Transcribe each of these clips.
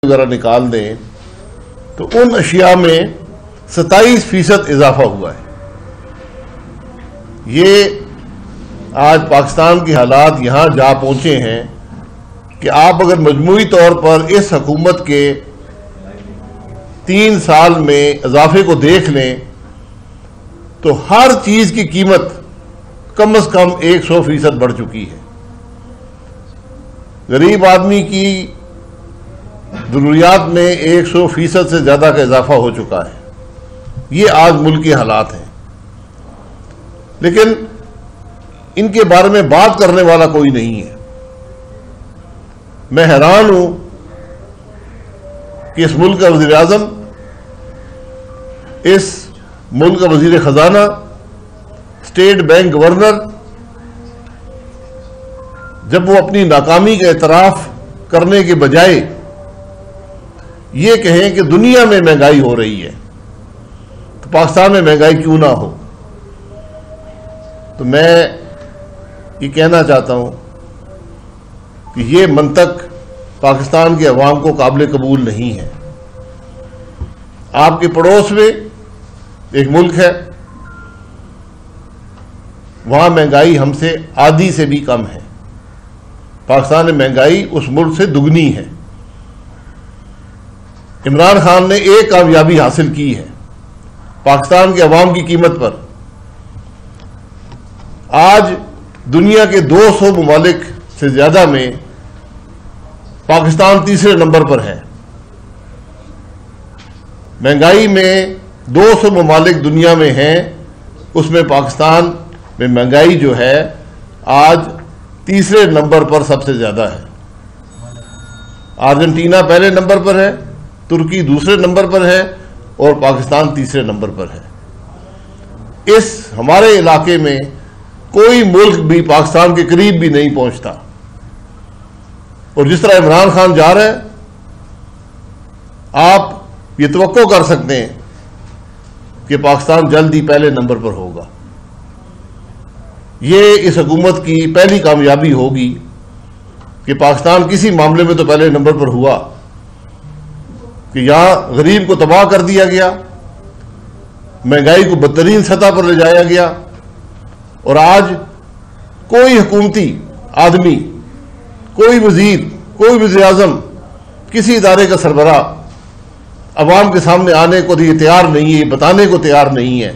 वगैरह निकाल दें तो उन अशिया में 27% इजाफा हुआ है। ये आज पाकिस्तान के हालात यहाँ जा पहुँचे हैं कि आप अगर मजमूई तौर पर इस हुकूमत के 3 साल में इजाफे को देख लें तो हर चीज़ की कीमत कम से कम 100% बढ़ चुकी है। गरीब आदमी की ज़रूरियात में 100% से ज़्यादा का इजाफा हो चुका है। ये आज मुल्क के हालात हैं, लेकिन इनके बारे में बात करने वाला कोई नहीं है। मैं हैरान हूं कि इस मुल्क का वज़ीर आज़म, इस मुल्क का वज़ीर ख़जाना, स्टेट बैंक गवर्नर, जब वो अपनी नाकामी का एतराफ़ करने के बजाय ये कहें कि दुनिया में महंगाई हो रही है तो पाकिस्तान में महंगाई क्यों ना हो, तो मैं ये कहना चाहता हूं कि ये मंतक पाकिस्तान के अवाम को काबिल कबूल नहीं है। आपके पड़ोस में एक मुल्क है, वहां महंगाई हमसे आधी से भी कम है। पाकिस्तान में महंगाई उस मुल्क से दुगनी है। इमरान खान ने एक कामयाबी हासिल की है पाकिस्तान के अवाम की कीमत पर। आज दुनिया के 200 ममालिक से ज्यादा में पाकिस्तान तीसरे नंबर पर है। महंगाई में 200 ममालिक दुनिया में हैं, उसमें पाकिस्तान में महंगाई जो है आज तीसरे नंबर पर सबसे ज्यादा है। अर्जेंटीना पहले नंबर पर है, तुर्की दूसरे नंबर पर है और पाकिस्तान तीसरे नंबर पर है। इस हमारे इलाके में कोई मुल्क भी पाकिस्तान के करीब भी नहीं पहुंचता, और जिस तरह इमरान खान जा रहा है, आप ये तवक्को कर सकते हैं कि पाकिस्तान जल्द ही पहले नंबर पर होगा। ये इस हुकूमत की पहली कामयाबी होगी कि पाकिस्तान किसी मामले में तो पहले नंबर पर हुआ कि यहां गरीब को तबाह कर दिया गया, महंगाई को बदतरीन सतह पर ले जाया गया, और आज कोई हुकूमती आदमी, कोई वजीर, कोई वज़ीर आज़म, किसी इदारे का सरबराह अवाम के सामने आने को ये तैयार नहीं है, बताने को तैयार नहीं है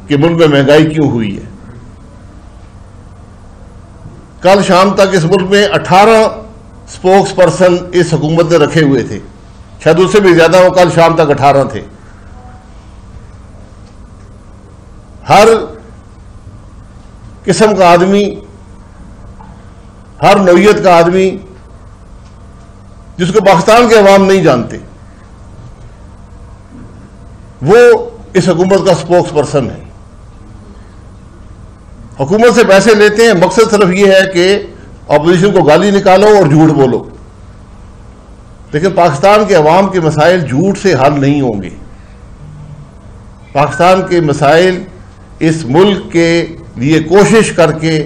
कि मुल्क में महंगाई क्यों हुई है। कल शाम तक इस मुल्क में 18 स्पोक्स पर्सन इस हुकूमत ने रखे हुए थे, शायद उससे भी ज्यादा हो। कल शाम तक 18 थे। हर किस्म का आदमी, हर नौइयत का आदमी जिसको पाकिस्तान के अवाम नहीं जानते, वो इस हुकूमत का स्पोक्स पर्सन है। हुकूमत से पैसे लेते हैं, मकसद सिर्फ ये है कि अपोजिशन को गाली निकालो और झूठ बोलो, लेकिन पाकिस्तान के अवाम के मसाइल झूठ से हल नहीं होंगे। पाकिस्तान के मसाइल इस मुल्क के लिए कोशिश करके,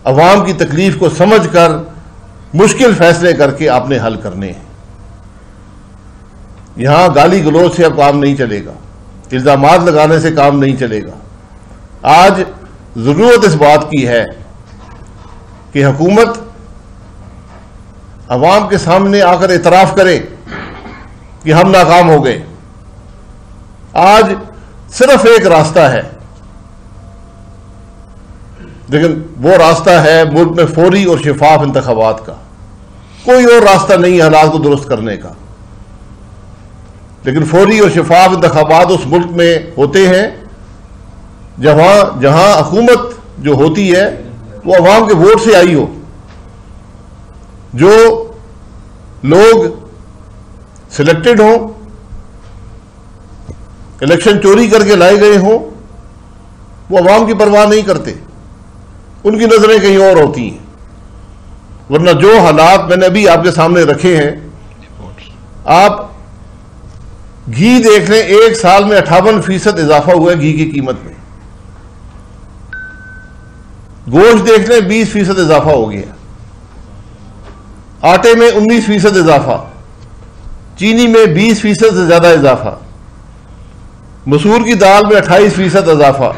अवाम की तकलीफ को समझकर, मुश्किल फैसले करके आपने हल करने हैं। यहां गाली गलौज से अब काम नहीं चलेगा, इल्जामात लगाने से काम नहीं चलेगा। आज जरूरत इस बात की है कि हुकूमत अवाम के सामने आकर इतराफ करे कि हम नाकाम हो गए। आज सिर्फ एक रास्ता है, लेकिन वो रास्ता है मुल्क में फौरी और शफाफ इंतखाबात का। कोई और रास्ता नहीं है हालात को दुरुस्त करने का। लेकिन फौरी और शफाफ इंतखाबात उस मुल्क में होते हैं जहां हुकूमत जो होती है वो अवाम के वोट से आई हो, जो लोग सिलेक्टेड हों, इलेक्शन चोरी करके लाए गए हों, वो अवाम की परवाह नहीं करते, उनकी नजरें कहीं और होती हैं। वरना जो हालात मैंने अभी आपके सामने रखे हैं, आप घी देख लें, एक साल में 58% इजाफा हुआ है घी की कीमत में। गोश्त देख लें, 20% इजाफा हो गया। आटे में 19% इजाफा, चीनी में 20% से ज़्यादा इजाफा, मसूर की दाल में 28% इजाफा,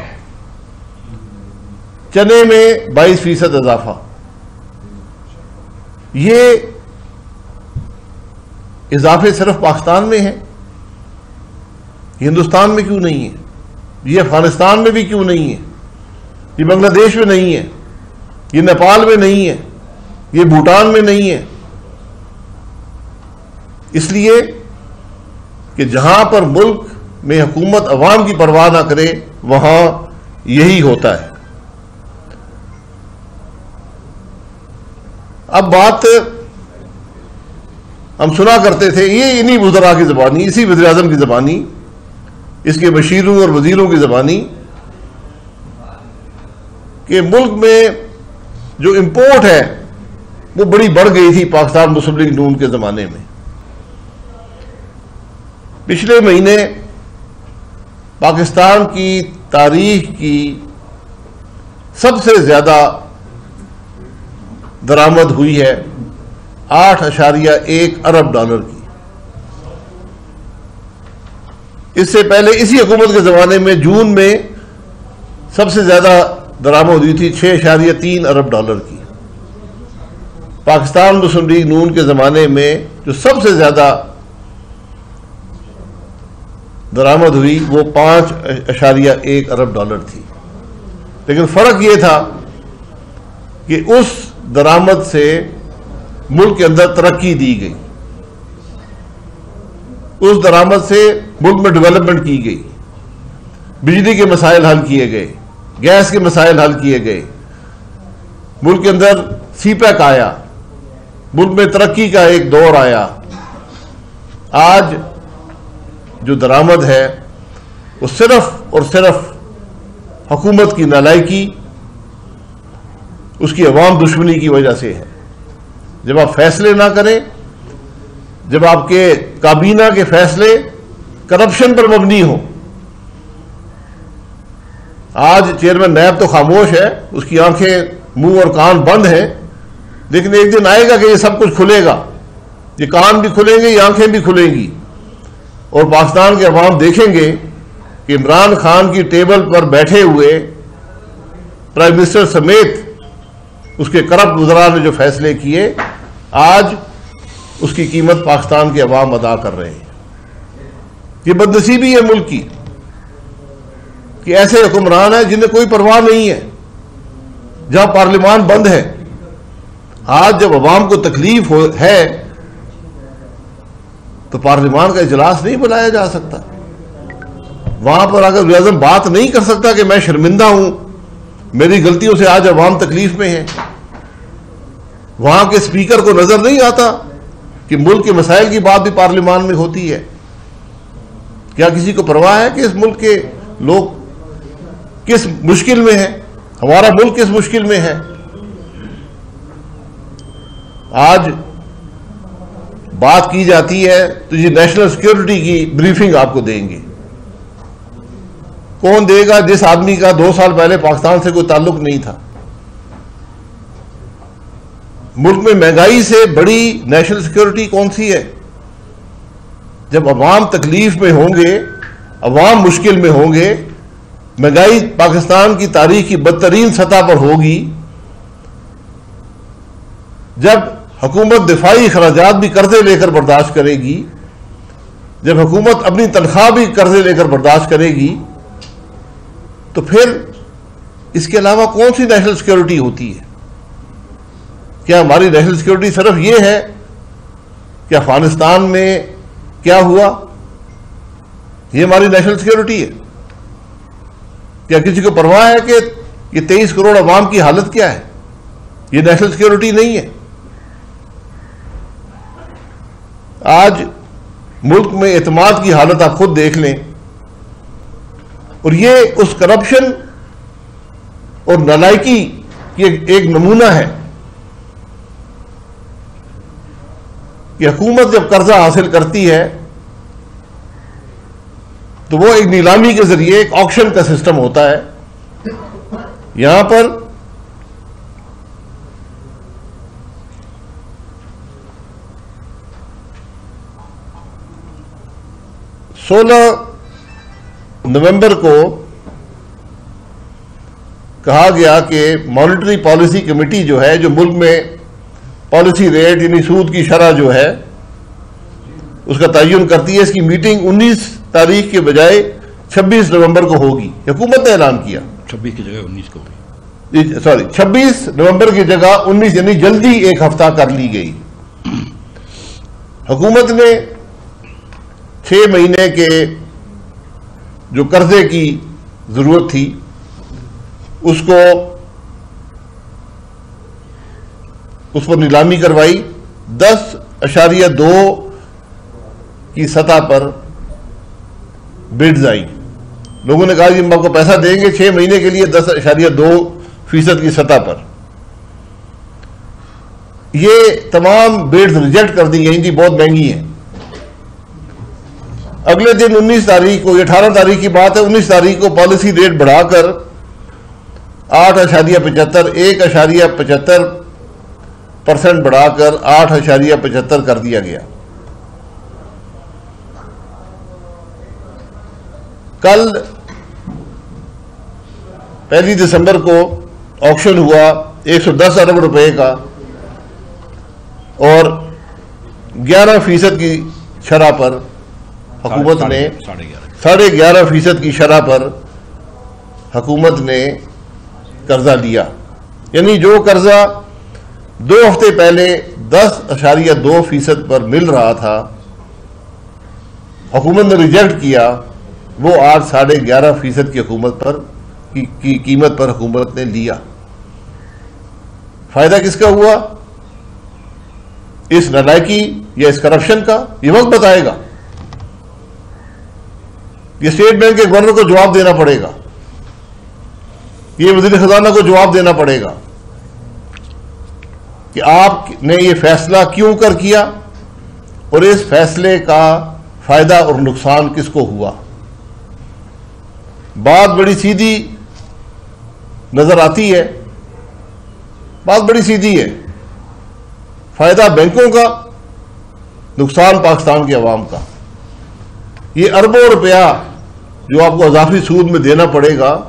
चने में 22% इजाफा। ये इजाफे सिर्फ पाकिस्तान में हैं, हिंदुस्तान में क्यों नहीं है? ये अफगानिस्तान में भी क्यों नहीं है? ये बांग्लादेश में नहीं है, ये नेपाल में नहीं है, ये भूटान में नहीं है। इसलिए कि जहां पर मुल्क में हुकूमत अवाम की परवाह ना करे वहां यही होता है। अब बात हम सुना करते थे, ये इन्हीं वज़रा की ज़बानी, इसी वज़ीर आज़म की ज़बानी, इसके बशीरों और वज़ीरों की ज़बानी, कि मुल्क में जो इंपोर्ट है वो बड़ी बढ़ गई थी पाकिस्तान मुस्लिम लीग नून के ज़माने में। पिछले महीने पाकिस्तान की तारीख की सबसे ज़्यादा दरामद हुई है 8.1 अरब डॉलर की। इससे पहले इसी हुकूमत के ज़माने में जून में सबसे ज़्यादा दरामद हुई थी 6.3 अरब डॉलर की। पाकिस्तान मुस्लिम लीग नून के ज़माने में जो सबसे ज़्यादा दरामद हुई वो 5.1 अरब डॉलर थी। लेकिन फ़र्क ये था कि उस दरामद से मुल्क के अंदर तरक्की दी गई, उस दरामद से मुल्क में डेवलपमेंट की गई, बिजली के मसाइल हल किए गए, गैस के मसाइल हल किए गए, मुल्क के अंदर सीपैक आया, मुल्क में तरक्की का एक दौर आया। आज जो दरामद है वो सिर्फ और सिर्फ हुकूमत की नालायकी, उसकी अवाम दुश्मनी की वजह से है। जब आप फैसले ना करें, जब आपके काबीना के फैसले करप्शन पर मबनी हो। आज चेयरमैन नैब तो खामोश है, उसकी आंखें, मुंह और कान बंद हैं, लेकिन एक दिन आएगा कि ये सब कुछ खुलेगा, ये कान भी खुलेंगे, ये आंखें भी खुलेंगी, और पाकिस्तान के अवाम देखेंगे कि इमरान खान की टेबल पर बैठे हुए प्राइम मिनिस्टर समेत उसके करप्ट वज़रा ने जो फैसले किए, आज उसकी कीमत पाकिस्तान के अवाम अदा कर रहे हैं। ये बदनसीबी है मुल्क की कि ऐसे हुक्मरान हैं जिन्हें कोई परवाह नहीं है, जहां पार्लियामान बंद है। आज जब अवाम को तकलीफ है तो पार्लियामान का इजलास नहीं बुलाया जा सकता। वहां पर अगर वज़ीर आज़म बात नहीं कर सकता कि मैं शर्मिंदा हूं, मेरी गलतियों से आज अवाम तकलीफ में है, वहां के स्पीकर को नजर नहीं आता कि मुल्क के मसाइल की बात भी पार्लियामान में होती है। क्या किसी को परवाह है कि इस मुल्क के लोग किस मुश्किल में हैं, हमारा मुल्क किस मुश्किल में है? आज बात की जाती है तो ये नेशनल सिक्योरिटी की ब्रीफिंग आपको देंगे। कौन देगा? जिस आदमी का 2 साल पहले पाकिस्तान से कोई ताल्लुक नहीं था। मुल्क में महंगाई से बड़ी नेशनल सिक्योरिटी कौन सी है? जब अवाम तकलीफ में होंगे, अवाम मुश्किल में होंगे, महंगाई पाकिस्तान की तारीख की बदतरीन सतह पर होगी, जब हुकूमत दिफाई खराजात भी कर्जे लेकर बर्दाश्त करेगी, जब हुकूमत अपनी तनख्वाह भी कर्जे लेकर बर्दाश्त करेगी, तो फिर इसके अलावा कौन सी नेशनल सिक्योरिटी होती है? क्या हमारी नेशनल सिक्योरिटी सिर्फ ये है कि अफगानिस्तान में क्या हुआ, ये हमारी नेशनल सिक्योरिटी है? क्या किसी को परवाह है कि ये 23 करोड़ अवाम की हालत क्या है? ये नेशनल सिक्योरिटी नहीं है। आज मुल्क में एतमाद की हालत आप खुद देख लें, और ये उस करप्शन और नालायकी की एक नमूना है कि हुकूमत जब कर्जा हासिल करती है तो वो एक नीलामी के जरिए, एक ऑक्शन का सिस्टम होता है। यहां पर 16 नवंबर को कहा गया कि मॉनेटरी पॉलिसी कमेटी जो है, जो मुल्क में पॉलिसी रेट यानी सूद की शरह जो है उसका तयन करती है, इसकी मीटिंग 19 तारीख के बजाय 26 नवंबर को होगी। हुकूमत ने ऐलान किया 26 की जगह 19 को होगी, 26 नवंबर की जगह 19 यानी जल्दी एक हफ्ता कर ली गई। हुकूमत ने 6 महीने के जो कर्जे की जरूरत थी उसको उस पर नीलामी करवाई। 10.2 की सतह पर बिड्स आई। लोगों ने कहा कि हम आपको पैसा देंगे 6 महीने के लिए 10.2% की सतह पर। ये तमाम बिड्स रिजेक्ट कर दी गई थी, बहुत महंगी हैं। अगले दिन 19 तारीख को, 18 तारीख की बात है, 19 तारीख को पॉलिसी रेट बढ़ाकर 8.75 1.75% बढ़ाकर 8.75 कर दिया गया। कल 1 दिसंबर को ऑक्शन हुआ 110 अरब रुपए का और 11% की शरह पर हुकूमत ने 11.5% की शरह पर हुकूमत ने कर्जा लिया। यानी जो कर्जा 2 हफ्ते पहले 10.2% पर मिल रहा था, हुकूमत ने रिजेक्ट किया, वो आज 11.5% की हुकूमत पर की कीमत पर हुकूमत ने लिया। फायदा किसका हुआ? इस नालायकी या इस करप्शन का ये वक्त बताएगा। ये स्टेट बैंक के गवर्नर को जवाब देना पड़ेगा, ये वज़ीर खजाना को जवाब देना पड़ेगा कि आपने ये फैसला क्यों कर किया और इस फैसले का फायदा और नुकसान किसको हुआ। बात बड़ी सीधी नजर आती है, बात बड़ी सीधी है। फायदा बैंकों का, नुकसान पाकिस्तान के अवाम का। ये अरबों रुपया जो आपको अजाफी सूद में देना पड़ेगा,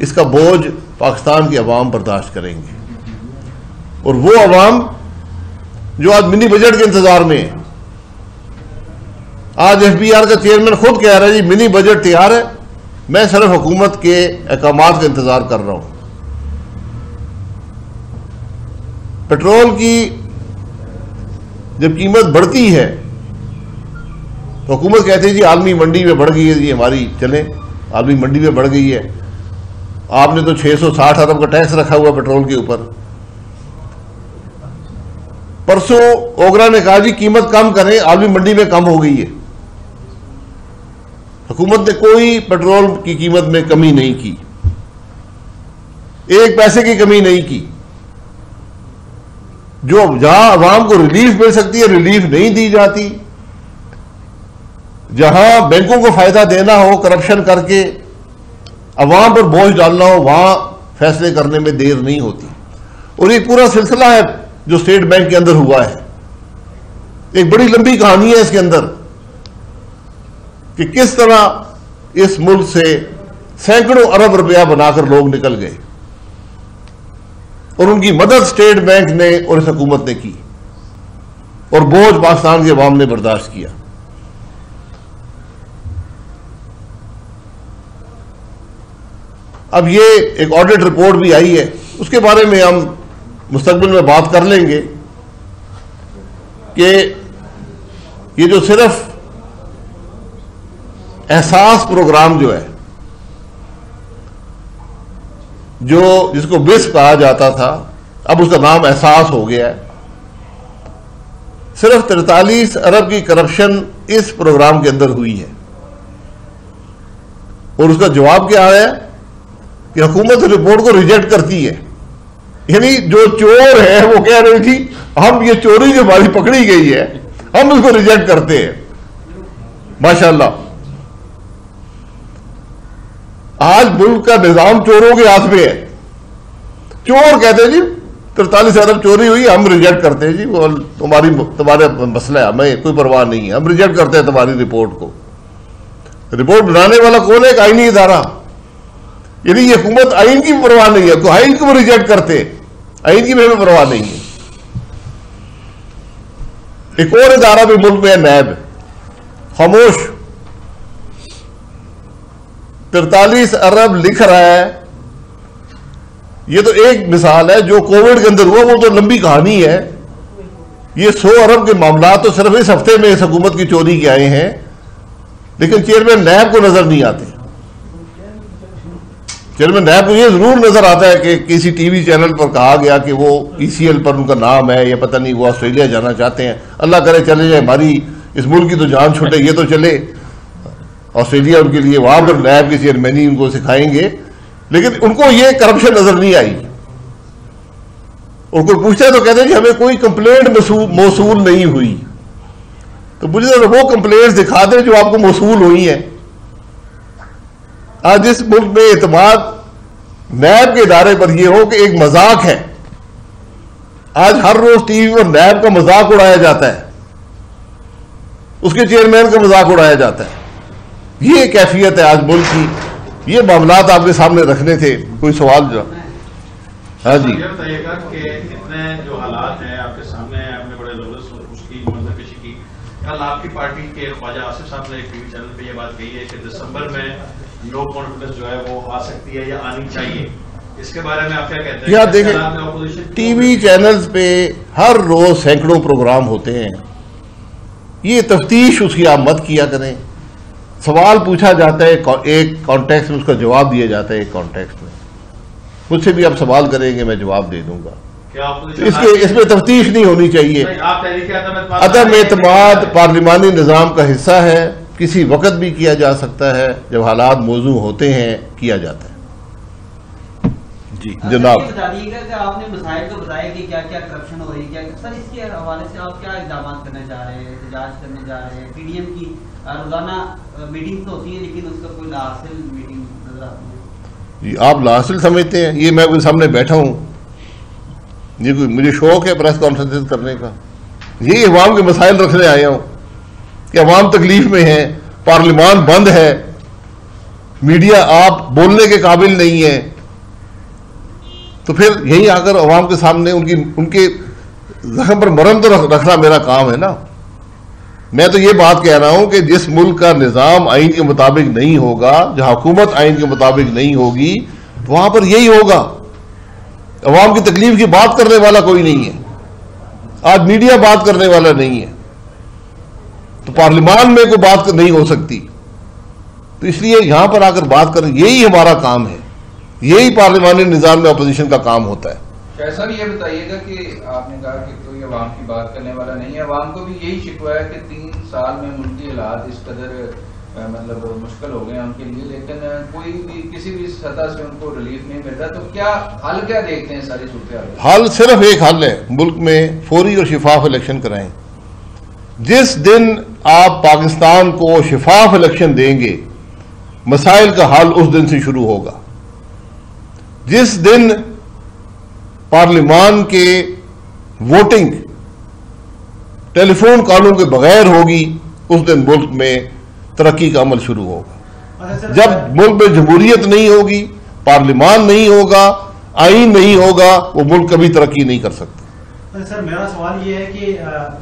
इसका बोझ पाकिस्तान के अवाम बर्दाश्त करेंगे। और वो अवाम जो आज मिनी बजट के इंतजार में है। आज FBR का चेयरमैन खुद कह रहा है जी मिनी बजट तैयार है, मैं सिर्फ हुकूमत के अहकामात का इंतजार कर रहा हूं। पेट्रोल की जब कीमत बढ़ती है तो हुकूमत कहती है जी आलमी मंडी में बढ़ गई है, जी हमारी चले आलमी मंडी में बढ़ गई है। आपने तो 660 अरब का टैक्स रखा हुआ पेट्रोल के ऊपर। परसों ओगरा ने कहा जी कीमत कम करें, आलमी मंडी में कम हो गई है। हुकूमत ने कोई पेट्रोल की कीमत में कमी नहीं की, 1 पैसे की कमी नहीं की। जो जहां अवाम को रिलीफ मिल सकती है रिलीफ नहीं दी जाती। जहां बैंकों को फायदा देना हो करप्शन करके अवाम पर बोझ डालना हो, वहां फैसले करने में देर नहीं होती। और ये पूरा सिलसिला है जो स्टेट बैंक के अंदर हुआ है। एक बड़ी लंबी कहानी है इसके अंदर कि किस तरह इस मुल्क से सैकड़ों अरब रुपया बनाकर लोग निकल गए और उनकी मदद स्टेट बैंक ने और इस हुकूमत ने की और बोझ पाकिस्तान के अवाम ने बर्दाश्त किया। अब ये एक ऑडिट रिपोर्ट भी आई है, उसके बारे में हम मुस्तकबिल में बात कर लेंगे कि ये जो सिर्फ एहसास प्रोग्राम जो है, जो जिसको बिस्प कहा जाता था, अब उसका नाम एहसास हो गया है। सिर्फ 43 अरब की करप्शन इस प्रोग्राम के अंदर हुई है और उसका जवाब क्या है कि हुकूमत रिपोर्ट को रिजेक्ट करती है। यानी जो चोर है वो कह रही थी हम ये चोरी जो हमारी पकड़ी गई है हम उसको रिजेक्ट करते हैं। माशाल्लाह, आज मुल्क का निजाम चोरों के हाथ में है। चोर कहते हैं जी 43 अरब चोरी हुई, हम रिजेक्ट करते हैं जी, वो तुम्हारा मसला है, हमें कोई परवाह नहीं है, हम रिजेक्ट करते हैं तुम्हारी रिपोर्ट को। रिपोर्ट बनाने वाला कौन है? एक आईनी इदारा। यानी ये हुकूमत आइन की परवाह नहीं है, आइन को रिजेक्ट करते, आइन की भी हमें परवाह नहीं है। एक और इदारा भी मुल्क में है, नैब, खामोश। 43 अरब लिख रहा है। ये तो एक मिसाल है, जो कोविड के अंदर हुआ वो तो लंबी कहानी है। ये 100 अरब के मामला तो सिर्फ इस हफ्ते में इस हुकूमत की चोरी के आए हैं, लेकिन चेयरमैन नैब को नजर नहीं आते। चेयरमैन नैब को ये जरूर नजर आता है कि किसी टीवी चैनल पर कहा गया कि वो ECL पर उनका नाम है, या पता नहीं वो ऑस्ट्रेलिया जाना चाहते हैं। अल्लाह करे चले जाए, हमारी इस मुल्क की तो जान छूटे, ये तो चले ऑस्ट्रेलिया उनके लिए, वहां पर नैब के चेयरमैन ही उनको सिखाएंगे। लेकिन उनको ये करप्शन नजर नहीं आई। और कोई पूछता है तो कहते हैं कि हमें कोई कंप्लेंट मौसूल नहीं हुई। तो मुझे तो वो कंप्लेंट्स दिखा दें जो आपको मौसूल हुई है। आज इस मुल्क में एतमाद नैब के इदारे पर यह हो कि एक मजाक है। आज हर रोज टीवी पर नैब का मजाक उड़ाया जाता है, उसके चेयरमैन का मजाक उड़ाया जाता है। ये कैफियत है आज मुल्क की। ये मामलात आपके सामने रखने थे। कोई सवाल जो? हाँ जी, ये बताइएगा कि इतने जो हालात हैं आपके सामने, आपने बड़े जबरदस्त उसकी मंजरकशी की। कल आपकी पार्टी के ख्वाजा आसिफ साहब ने एक टीवी चैनल पे ये बात कही है कि दिसंबर में नो कॉन्फिडेंस जो है वो आ सकती है या आनी चाहिए। इसके बारे में आप क्या कहते हैं? या देखें, टीवी चैनल्स पे हर रोज सैकड़ों प्रोग्राम होते हैं। ये तफ्तीश उसकी आप मत किया करें। सवाल पूछा जाता है एक कॉन्टेक्स्ट में, उसका जवाब दिया जाता है एक कॉन्टेक्स्ट में। मुझसे भी आप सवाल करेंगे, मैं जवाब दे दूंगा। इसमें तफ्तीश नहीं होनी चाहिए। अदम एतमाद पार्लिमानी निज़ाम का हिस्सा है, किसी वक्त भी किया जा सकता है, जब हालात मौजू होते हैं किया जाता है। जी जनाब, बताइएगा कि आपने मसाइल तो बताया कि क्या क्या करप्शन हो रही है सर, इसके हवाले से आप क्या इक़दाम करना चाह रहे हैं, एहतजाज करने जा रहे हैं? PDM की रोजाना मीटिंग तो होती है, लेकिन उसका कोई लासिल मीटिंग नजर आती है? जी आप लासिल समझते हैं? ये मैं कोई सामने बैठा हूँ, ये कोई मुझे शौक है प्रेस कॉन्फ्रेंस करने का? यही अवाम के मसाइल रखने आया हूँ कि अवाम तकलीफ में है, पार्लियामान बंद है, मीडिया आप बोलने के काबिल नहीं है। तो फिर यही आकर अवाम के सामने उनके जख्म पर मरहम तो रखना मेरा काम है ना। मैं तो ये बात कह रहा हूं कि जिस मुल्क का निज़ाम आइन के मुताबिक नहीं होगा, जहां हुकूमत आइन के मुताबिक नहीं होगी, वहां पर यही होगा। अवाम की तकलीफ की बात करने वाला कोई नहीं है। आज मीडिया बात करने वाला नहीं है, तो पार्लियामान में कोई बात नहीं हो सकती। तो इसलिए यहां पर आकर बात करें, यही हमारा काम है, यही पार्लियामानी निज़ाम में अपोजिशन का काम होता है। ऐसा भी ये बताइएगा कि आपने कहा कि कोई अवाम की बात करने वाला नहीं है। अवाम को भी यही शिकवा है कि 3 साल में मुल्की हालात इस कदर मतलब मुश्किल हो गए उनके लिए, लेकिन कोई भी किसी भी सतह से उनको रिलीफ नहीं मिलता। तो क्या हल क्या देखते हैं सारी सूरत? हल सिर्फ एक हल है, मुल्क में फौरी और शिफाफ इलेक्शन कराएं। जिस दिन आप पाकिस्तान को शिफाफ इलेक्शन देंगे, मसाइल का हल उस दिन से शुरू होगा। जिस दिन पार्लियामान के वोटिंग टेलीफोन कॉलों के बगैर होगी, उस दिन मुल्क में तरक्की का अमल शुरू होगा। जब मुल्क में जमहूरियत नहीं होगी, पार्लियामान नहीं होगा, आइन नहीं होगा, वो मुल्क कभी तरक्की नहीं कर सकता। सर मेरा सवाल ये है कि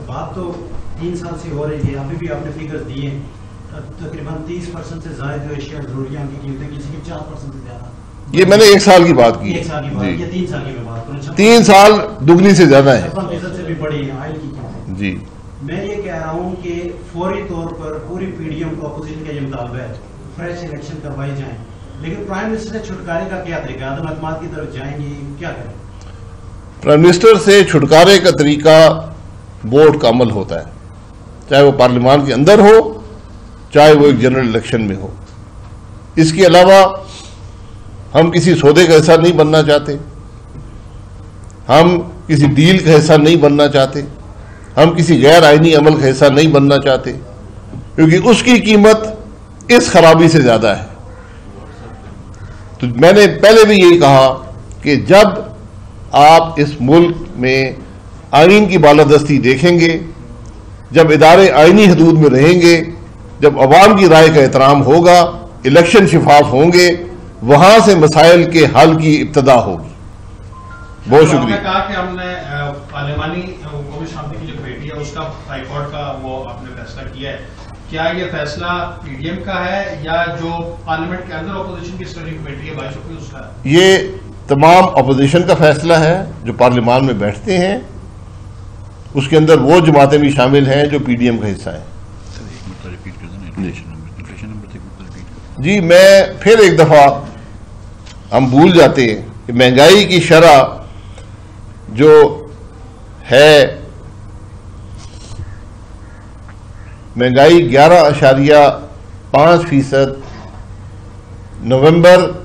बात तो 3 साल से हो रही है, अभी भी आपने फिगर दिए तकरीबन 30% से ज्यादा जो एशिया जरूरियां की कीमतें, किसी की 4% से ज्यादा। ये मैंने 1 साल की बात की है। 1 साल की बात, ये 3 साल की बात करूं, 3 साल दुगनी से ज्यादा है। 56% से भी बड़ी है आयल की कीमतें। जी मैं ये कह रहा हूँ कि फौरी तौर पर पूरी PDM को अपोजिशन का ये मुतालबा है, फ्रेश इलेक्शन करवाए जाएं, लेकिन प्राइम मिनिस्टर से छुटकारे का क्या तरीका? आदम एतमाद की तरफ जाएंगे, क्या करें? प्राइम मिनिस्टर से छुटकारे का तरीका वोट का अमल होता है, चाहे वो पार्लियामान के अंदर हो, चाहे वो एक जनरल इलेक्शन में हो। इसके अलावा हम किसी सौदे का हिस्सा नहीं बनना चाहते, हम किसी डील का हिस्सा नहीं बनना चाहते, हम किसी गैर आईनी अमल का हिस्सा नहीं बनना चाहते, क्योंकि उसकी कीमत इस खराबी से ज्यादा है। तो मैंने पहले भी यही कहा कि जब आप इस मुल्क में आइन की बालादस्ती देखेंगे, जब इदारे आइनी हदूद में रहेंगे, जब अवाम की राय का एहतराम होगा, इलेक्शन शिफाफ होंगे, वहां से मसाइल के हल की इब्तदा होगी। बहुत शुक्रिया। आपने कहा कि हमने पार्लिमानी कौमी शांति की जो कमेटी है उसका हाईकोर्ट का वो आपने फैसला किया है, क्या ये फैसला पीडीएम का है या जो पार्लियामेंट के अंदर अपोजिशन की स्टडी कमेटी है 22 की उसका है? ये तमाम अपोजिशन का फैसला है जो पार्लियामान में बैठते हैं, उसके अंदर वो जमातें भी शामिल हैं जो पीडीएम का हिस्सा है। जी, मैं फिर एक दफा, हम भूल जाते हैं कि महंगाई की शरह जो है, महंगाई 11.5% नवंबर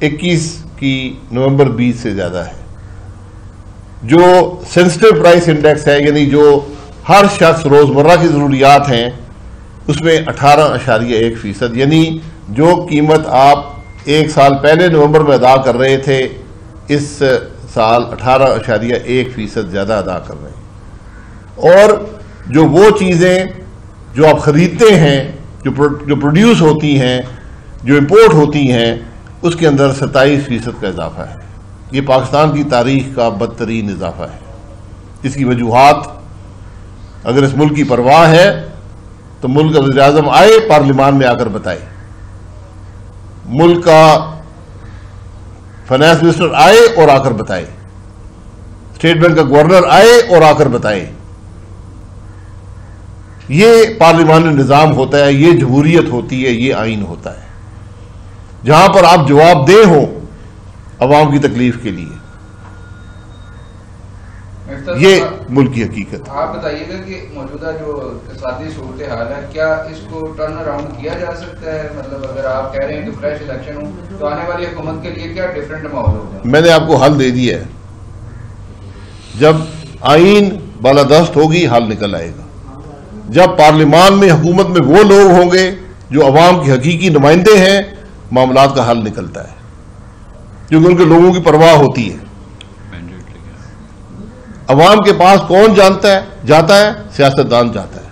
21 की नवंबर 20 से ज्यादा है। जो सेंसिटिव प्राइस इंडेक्स है, यानी जो हर शख्स रोजमर्रा की जरूरियात हैं, उसमें 18.1%, यानी जो कीमत आप एक साल पहले नवंबर में अदा कर रहे थे, इस साल 18.1% ज्यादा अदा कर रहे हैं। और जो वो चीजें जो आप खरीदते हैं, जो प्रोड्यूस होती हैं, जो इंपोर्ट होती हैं, उसके अंदर 27% का इजाफा है। ये पाकिस्तान की तारीख का बदतरीन इजाफा है। इसकी वजूहात, अगर इस मुल्क की परवाह है तो मुल्क का वज़ीर-ए-आज़म आए, पार्लियामान में आकर बताए, मुल्क का फाइनेंस मिनिस्टर आए और आकर बताए, स्टेट बैंक का गवर्नर आए और आकर बताए। ये पार्लियामानी निज़ाम होता है, ये जमहूरियत होती है, ये आइन होता है, जहां पर आप जवाबदेह हो अवाम की तकलीफ के लिए। ये मुल्क की हकीकत। आप बताइएगा कि मौजूदा जो इक़्तिसादी सूरत हाल है, क्या इसको टर्न अराउंड किया जा सकता है? मतलब अगर आप कह रहे हैं कि फ्रेश इलेक्शन हो तो आने वाली हुकूमत के लिए क्या डिफरेंट माहौल होगा? मैंने आपको हल दे दिया है। जब आइन बालादस्त होगी, हल निकल आएगा। जब पार्लियामान में, हुकूमत में वो लोग होंगे जो अवाम के हकीकी नुमाइंदे हैं, मामलात का हल निकलता है, क्योंकि उनके लोगों की परवाह होती है। अवाम के पास कौन जाता है? सियासतदान जाता है।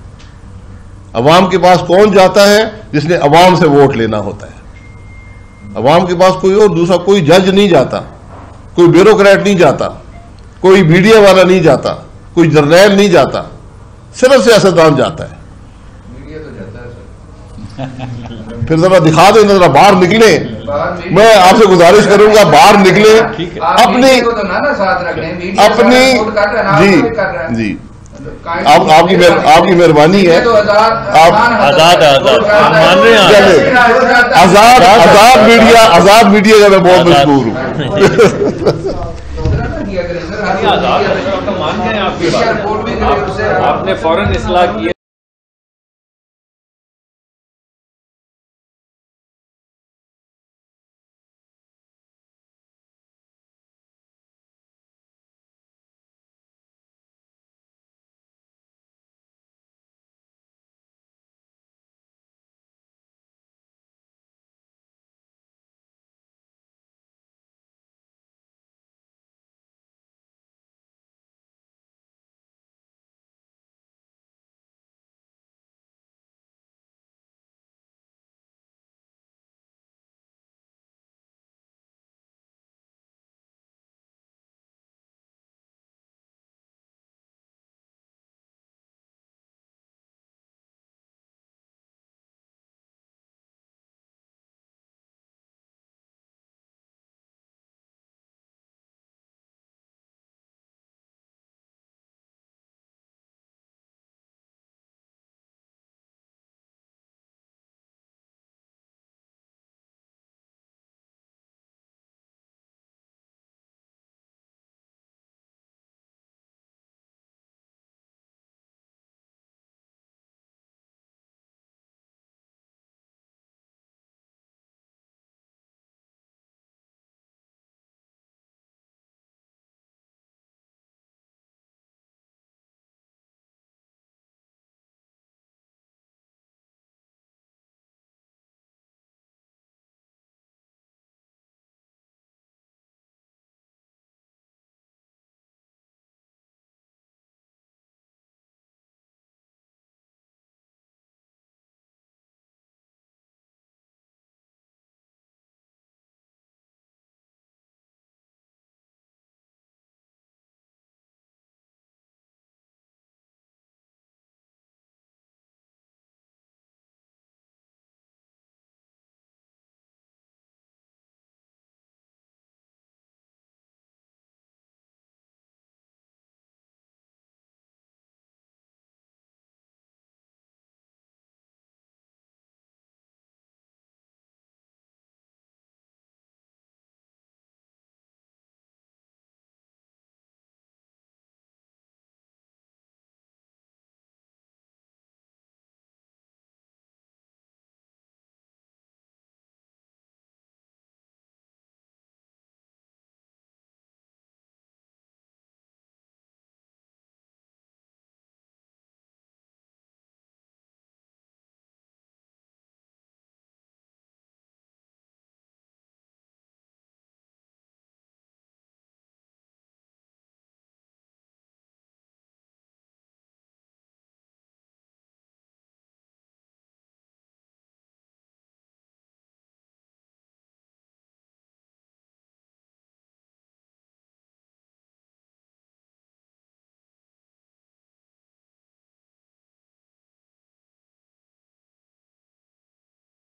अवाम के पास कौन जाता है? जिसने अवाम से वोट लेना होता है। अवाम के पास कोई और दूसरा कोई जज नहीं जाता, कोई ब्यूरोक्रेट नहीं जाता, कोई मीडिया वाला नहीं जाता, कोई जर्नैल नहीं जाता, सिर्फ सियासतदान जाता है। मीडिया तो जाता है सर। फिर जरा दिखा दो, जरा बाहर निकले। मैं आपसे गुजारिश करूंगा, बाहर निकले, अपनी जी आपकी मेहरबानी है। आप आजाद मीडिया का मैं बहुत मशहूर हूँ। आपने फौरन इस्लाह की है।